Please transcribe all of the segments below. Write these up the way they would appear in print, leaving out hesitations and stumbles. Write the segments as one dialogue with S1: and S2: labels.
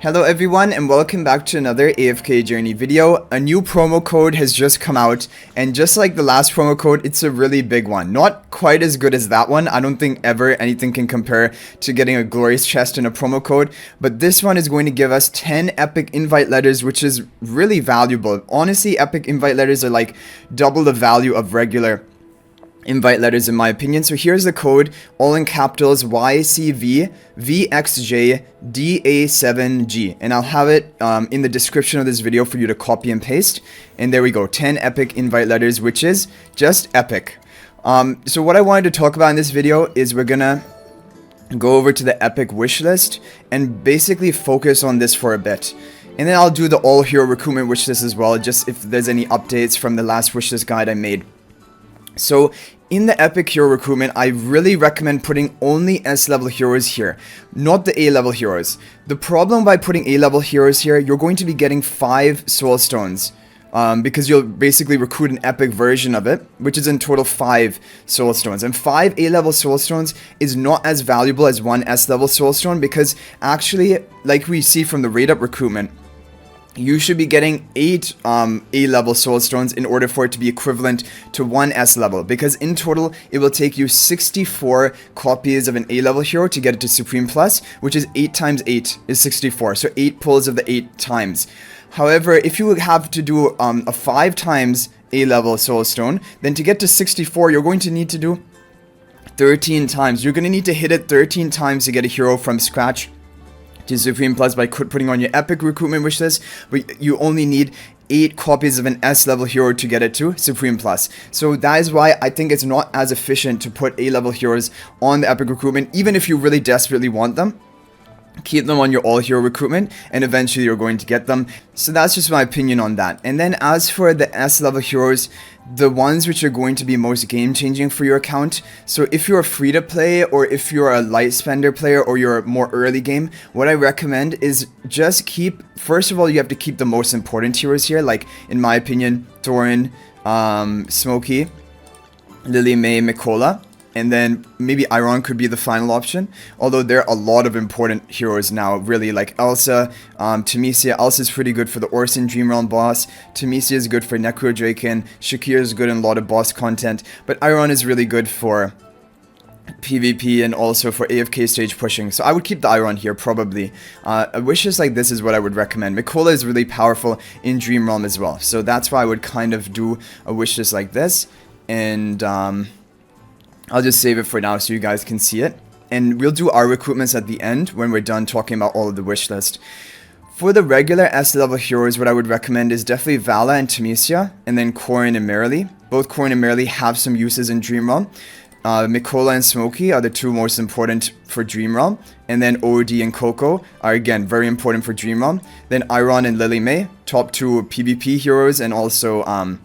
S1: Hello everyone and welcome back to another AFK Journey video. A new promo code has just come out, and just like the last promo code, it's a really big one. Not quite as good as that one. I don't think ever anything can compare to getting a glorious chest in a promo code, but this one is going to give us 10 epic invite letters, which is really valuable. Honestly, epic invite letters are like double the value of regular invite letters in my opinion. So here's the code, all in capitals, YCV-VXJ-DA7G, and I'll have it in the description of this video for you to copy and paste. And there we go, 10 epic invite letters, which is just epic. So what I wanted to talk about in this video is we're gonna go over to the epic wish list and basically focus on this for a bit. And then I'll do the all hero recruitment wish list as well, just if there's any updates from the last wish list guide I made. So in the epic hero recruitment, I really recommend putting only S-level heroes here, not the A-level heroes. The problem by putting A-level heroes here, you're going to be getting 5 soul stones, because you'll basically recruit an epic version of it, which is in total 5 soul stones. And 5 A-level soul stones is not as valuable as 1 S-level soul stone, because actually, like we see from the raid up recruitment, you should be getting 8 A-level soul stones in order for it to be equivalent to 1 S-level, because in total it will take you 64 copies of an A-level hero to get it to Supreme Plus, which is 8 times 8 is 64, so 8 pulls of the 8 times. However, if you have to do a 5 times A-level soul stone, then to get to 64 you're going to need to do 13 times. You're going to need to hit it 13 times to get a hero from scratch to Supreme Plus by putting on your epic recruitment wish list, but you only need 8 copies of an S-level hero to get it to Supreme Plus. So that is why I think it's not as efficient to put A-level heroes on the epic recruitment, even if you really desperately want them. Keep them on your all hero recruitment and eventually you're going to get them. So that's just my opinion on that. And then as for the S-level heroes, the ones which are going to be most game changing for your account, so if you're free to play or if you're a light spender player or you're more early game, what I recommend is just keep, first of all, you have to keep the most important heroes here, like in my opinion, Thorin, Smokey, Lily May, Mikola. And then maybe Iron could be the final option. Although there are a lot of important heroes now, really, like Elsa, Temesia. Elsa's pretty good for the Orson Dream Realm boss. Temesia is good for Necro Draken. Shakir is good in a lot of boss content. But Iron is really good for PvP and also for AFK stage pushing. So I would keep the Iron here, probably. A wish list like this is what I would recommend. Mikola is really powerful in Dream Realm as well. So that's why I would kind of do a wish list like this. And I'll just save it for now so you guys can see it. And we'll do our recruitments at the end when we're done talking about all of the wish list. For the regular S-level heroes, what I would recommend is definitely Vala and Temesia, and then Corrin and Merrily. Both Corrin and Merrily have some uses in Dream Realm. Mikola and Smokey are the 2 most important for Dream Realm. And then OD and Coco are again very important for Dream Realm. Then Iron and Lily May, top 2 PvP heroes, and also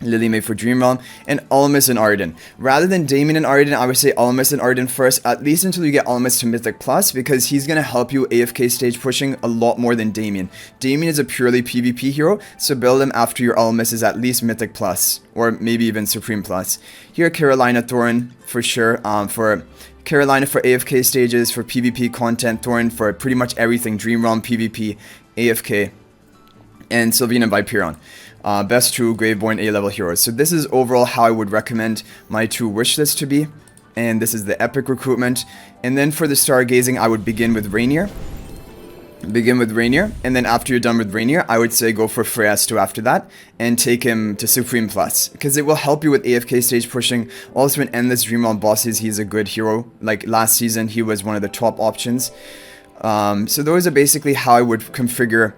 S1: Lily May for Dream Realm, and Almas and Arden. Rather than Damien and Arden, I would say Almas and Arden first, at least until you get Almas to Mythic Plus, because he's going to help you AFK stage pushing a lot more than Damien. Damien is a purely PvP hero, so build him after your Almas is at least Mythic Plus, or maybe even Supreme Plus. Here, Carolina Thorin for sure, for Carolina for AFK stages, for PvP content, Thorin for pretty much everything, Dream Realm, PvP, AFK, and Sylvina Viperon. Best 2 Graveborn A-level heroes. So this is overall how I would recommend my 2 wish lists to be. And this is the epic recruitment. And then for the stargazing, I would begin with Rainier. And then after you're done with Rainier, I would say go for Freyastu after that. And take him to Supreme Plus. Because it will help you with AFK stage pushing. Also in Endless Dream Realm bosses, he's a good hero. Like last season, he was one of the top options. So those are basically how I would configure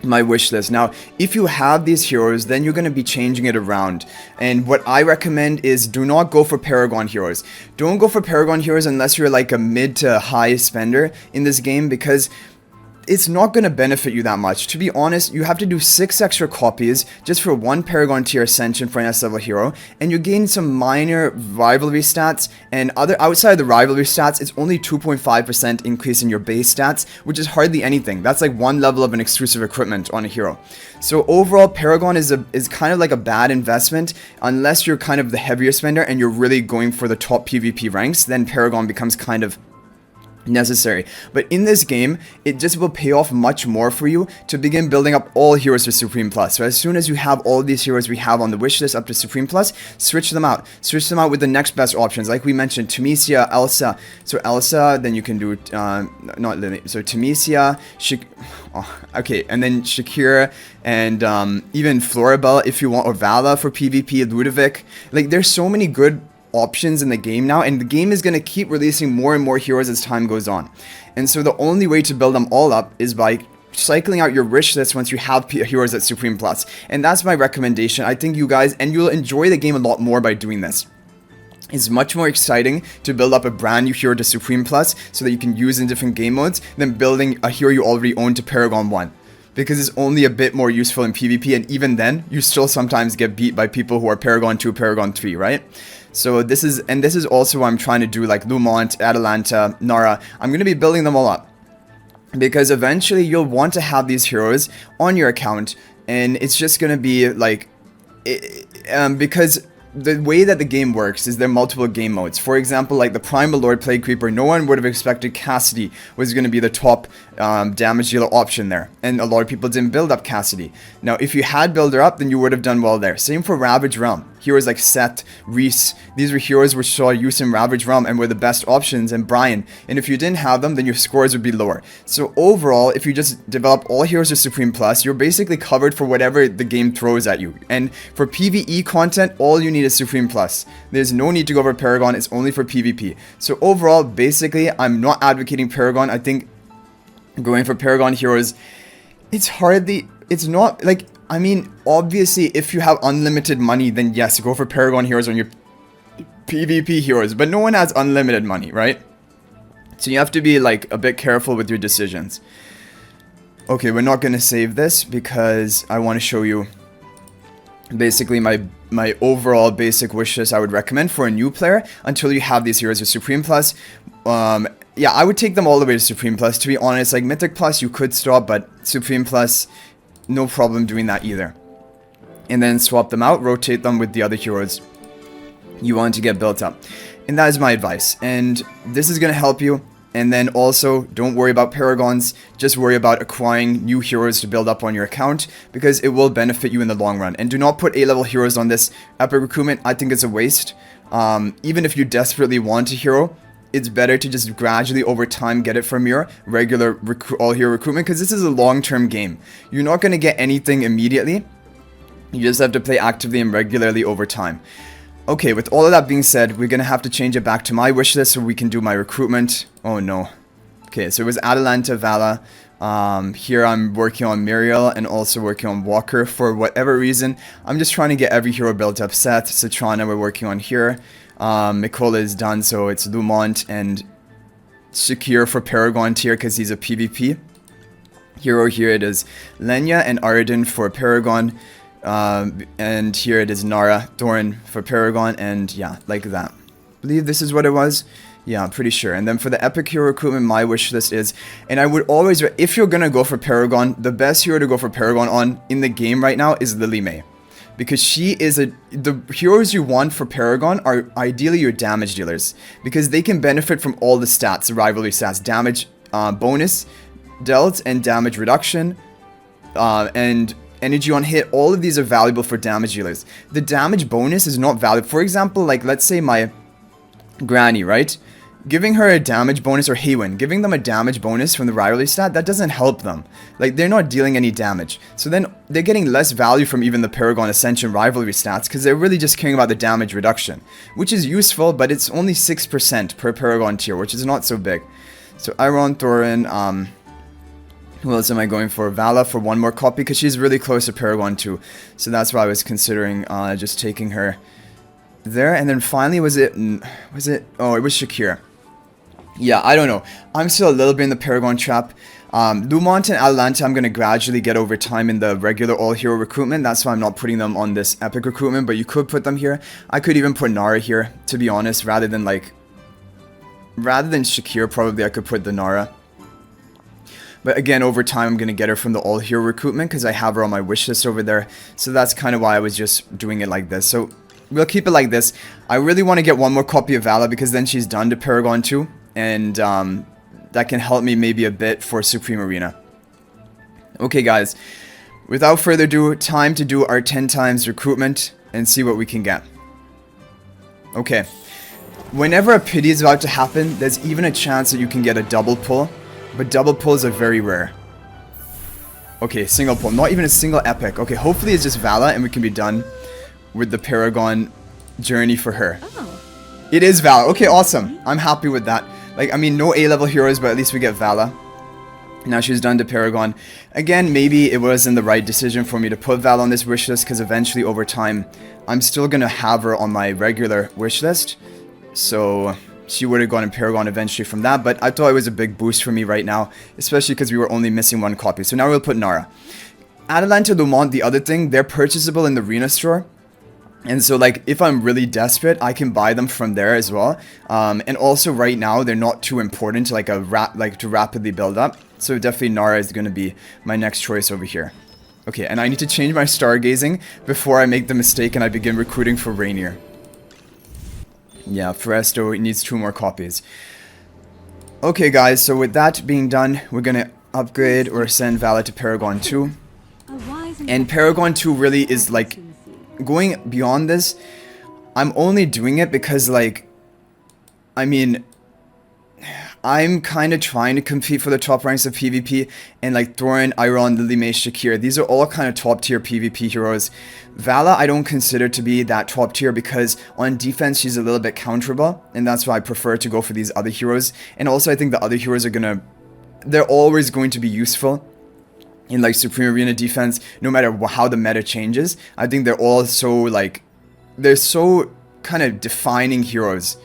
S1: my wish list. Now, if you have these heroes, then you're going to be changing it around. And what I recommend is do not go for Paragon heroes. Don't go for Paragon heroes unless you're like a mid to high spender in this game, because it's not going to benefit you that much. To be honest, you have to do 6 extra copies just for 1 Paragon tier Ascension for an S-level hero, and you gain some minor rivalry stats, and outside of the rivalry stats, it's only 2.5% increase in your base stats, which is hardly anything. That's like 1 level of an exclusive equipment on a hero. So overall, Paragon is kind of like a bad investment, unless you're kind of the heavier spender and you're really going for the top PvP ranks, then Paragon becomes kind of necessary. But in this game, it just will pay off much more for you to begin building up all heroes to Supreme Plus. So as soon as you have all these heroes we have on the wish list up to Supreme Plus, switch them out. Switch them out with the next best options. Like we mentioned, Temesia, Elsa. So Elsa, then you can do, not Lily, so Temesia, okay, and then Shakira, and even Floribel if you want, or Vala for PvP, Ludovic. Like there's so many good options in the game now, and the game is going to keep releasing more and more heroes as time goes on. And so the only way to build them all up is by cycling out your wish list once you have heroes at Supreme Plus. And that's my recommendation. I think you guys, and you'll enjoy the game a lot more by doing this. It's much more exciting to build up a brand new hero to Supreme Plus so that you can use in different game modes than building a hero you already own to Paragon 1. Because it's only a bit more useful in PvP, and even then, you still sometimes get beat by people who are Paragon 2, Paragon 3, right? So this is also what I'm trying to do, like Lumont, Atalanta, Nara. I'm going to be building them all up. Because eventually you'll want to have these heroes on your account, and it's just going to be like, because the way that the game works is there are multiple game modes. For example, like the Primal Lord Plague Creeper, no one would have expected Cassidy was going to be the top damage dealer option there. And a lot of people didn't build up Cassidy. Now, if you had built her up, then you would have done well there. Same for Ravage Realm. Heroes like Seth, Reese, these were heroes which saw use in Ravage Realm and were the best options, and Brian. And if you didn't have them, then your scores would be lower. So overall, if you just develop all heroes to Supreme Plus, you're basically covered for whatever the game throws at you. And for PvE content, all you need is Supreme Plus. There's no need to go over Paragon, it's only for PvP. So overall, basically, I'm not advocating Paragon. I think going for Paragon heroes, it's not, like, I mean, obviously, if you have unlimited money, then yes, go for Paragon heroes on your PvP heroes, but no one has unlimited money, right? So you have to be, like, a bit careful with your decisions. Okay, we're not going to save this because I want to show you basically my overall basic wish list I would recommend for a new player until you have these heroes with Supreme Plus. Yeah, I would take them all the way to Supreme Plus, to be honest. Like, Mythic Plus, you could stop, but Supreme Plus, no problem doing that either. And then swap them out, rotate them with the other heroes you want to get built up. And that is my advice. And this is going to help you. And then also, don't worry about Paragons, just worry about acquiring new heroes to build up on your account, because it will benefit you in the long run. And do not put A-level heroes on this epic recruitment. I think it's a waste. Even if you desperately want a hero, it's better to just gradually over time get it from your regular all-hero recruitment, because this is a long-term game. You're not going to get anything immediately. You just have to play actively and regularly over time. Okay, with all of that being said, we're going to have to change it back to my wish list so we can do my recruitment. Oh no. Okay, so it was Atalanta, Vala. Here I'm working on Muriel and also working on Walker for whatever reason. I'm just trying to get every hero built up. Seth, Citrana we're working on here. Mikola is done, so it's Lumont and Shakir for Paragon tier because he's a PvP hero. Here it is Lenya and Arden for Paragon. And here it is Nara, Doran for Paragon, and yeah, like that. I believe this is what it was. Yeah, I'm pretty sure. And then for the epic hero recruitment, my wish list is, and I would always, if you're gonna go for Paragon, the best hero to go for Paragon on in the game right now is Lily May. Because she is the heroes you want for Paragon are ideally your damage dealers. Because they can benefit from all the stats, the rivalry stats, damage bonus dealt, and damage reduction, and energy on hit. All of these are valuable for damage dealers. The damage bonus is not valuable. For example, like let's say my Granny, right? Giving her a damage bonus, or Haywin, giving them a damage bonus from the rivalry stat, that doesn't help them. Like, they're not dealing any damage. So then, they're getting less value from even the Paragon Ascension rivalry stats, because they're really just caring about the damage reduction. Which is useful, but it's only 6% per Paragon tier, which is not so big. So, Iron, Thorin, who else am I going for? Vala for one more copy, because she's really close to Paragon 2. So that's why I was considering just taking her there. And then finally, oh, it was Shakira. Yeah, I don't know. I'm still a little bit in the Paragon trap. Lumont and Atalanta I'm going to gradually get over time in the regular all-hero recruitment. That's why I'm not putting them on this epic recruitment, but you could put them here. I could even put Nara here, to be honest, rather than Shakir, probably I could put the Nara. But again, over time, I'm going to get her from the all-hero recruitment because I have her on my wish list over there. So that's kind of why I was just doing it like this. So we'll keep it like this. I really want to get one more copy of Vala because then she's done to Paragon 2. And that can help me maybe a bit for Supreme Arena. Okay guys, without further ado, time to do our 10 times recruitment and see what we can get. Okay, whenever a pity is about to happen, there's even a chance that you can get a double pull, but double pulls are very rare. Okay, single pull, not even a single epic. Okay, hopefully it's just Vala and we can be done with the Paragon journey for her.
S2: Oh.
S1: It is Vala. Okay, awesome. I'm happy with that. Like, I mean, no A-level heroes, but at least we get Vala. Now she's done to Paragon. Again, maybe it wasn't the right decision for me to put Val on this wish list, because eventually over time, I'm still going to have her on my regular wish list. So she would have gone in Paragon eventually from that, but I thought it was a big boost for me right now, especially because we were only missing one copy. So now we'll put Nara. Atalanta, Lumont, the other thing, they're purchasable in the Arena store. And so, like, if I'm really desperate, I can buy them from there as well. And also, right now, they're not too important to, like, to rapidly build up. So, definitely Nara is going to be my next choice over here. Okay, and I need to change my stargazing before I make the mistake and I begin recruiting for Rainier. Yeah, Foresto needs 2 more copies. Okay, guys, so with that being done, we're going to upgrade or send Vala to Paragon 2. And Paragon 2 really is, like, going beyond this. I'm only doing it because, like, I mean, I'm kind of trying to compete for the top ranks of PvP, and like Thorin, Iron, Lily May, Shakir, these are all kind of top tier PvP heroes. Vala I don't consider to be that top tier because on defense she's a little bit counterable, and that's why I prefer to go for these other heroes. And also I think the other heroes are they're always going to be useful in like Supreme Arena defense, no matter how the meta changes. I think they're all so like, they're so kind of defining heroes.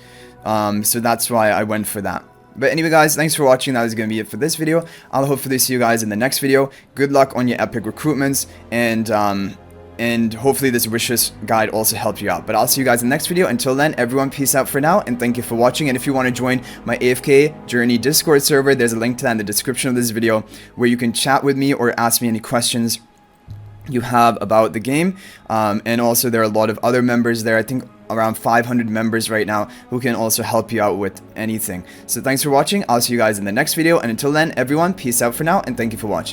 S1: So that's why I went for that. But anyway guys, thanks for watching. That is going to be it for this video. I'll hopefully see you guys in the next video. Good luck on your epic recruitments, and hopefully this wishlist guide also helped you out. But I'll see you guys in the next video. Until then, everyone, peace out for now, and thank you for watching. And if you want to join my AFK Journey Discord server, there's a link to that in the description of this video, where you can chat with me or ask me any questions you have about the game. And also there are a lot of other members there. I think around 500 members right now who can also help you out with anything. So thanks for watching. I'll see you guys in the next video. And until then, everyone, peace out for now, and thank you for watching.